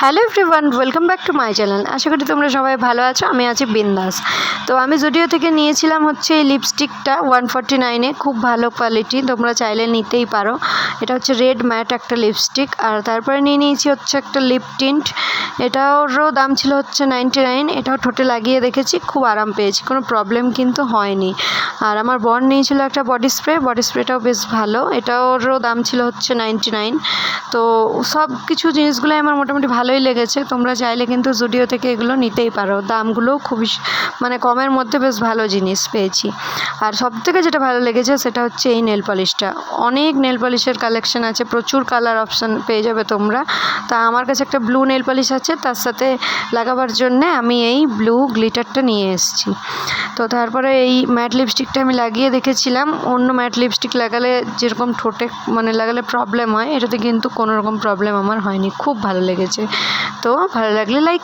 Hello everyone, welcome back to my channel. আশা করি তোমরা সবাই ভালো আছো। আমি আছি বিন্দাস। তো আমি জুডিও থেকে নিয়েছিলাম হচ্ছে এই লিপস্টিকটা 149-এ, খুব ভালো কোয়ালিটি, তোমরা চাইলে নিতেই পারো। এটা হচ্ছে রেড ম্যাট একটা লিপস্টিক। আর তারপরে নিয়ে নিয়েছি হচ্ছে একটা লিপ টিন্ট। এটারও দাম ছিল হচ্ছে 99। এটাও ঠোঁটে লাগিয়ে দেখেছি, খুব আরাম পেয়েছি, কোনো প্রবলেম কিন্তু হয়নি। আর আমার বোন নিয়েছিল একটা বডি স্প্রেটাও বেশ ভালো, এটারও দাম ছিল হচ্ছে 99। তো সব কিছু জিনিসগুলোই আমার মোটামুটি ভালোই লেগেছে। তোমরা চাইলে কিন্তু জুডিও থেকে এগুলো নিতেই পারো, দামগুলোও খুবই মানে কমের মধ্যে বেশ ভালো জিনিস পেয়েছি। আর সবথেকে যেটা ভালো লেগেছে সেটা হচ্ছে এই নেল পলিশটা। অনেক নেল পলিশের কালেকশন আছে, প্রচুর কালার অপশান পেয়ে যাবে তোমরা। তা আমার কাছে একটা ব্লু নেল পলিশ আছে, তার সাথে লাগাবার জন্যে আমি এই ব্লু গ্লিটারটা নিয়ে এসেছি। তো তারপরে এই ম্যাট লিপস্টিকটা আমি লাগিয়ে দেখেছিলাম। অন্য ম্যাট লিপস্টিক লাগালে যেরকম ঠোঁটে মানে লাগালে প্রবলেম হয়, এটাতে কিন্তু কোনো রকম প্রবলেম আমার হয়নি, খুব ভালো লেগেছে। তো ভালো লাগলে লাইক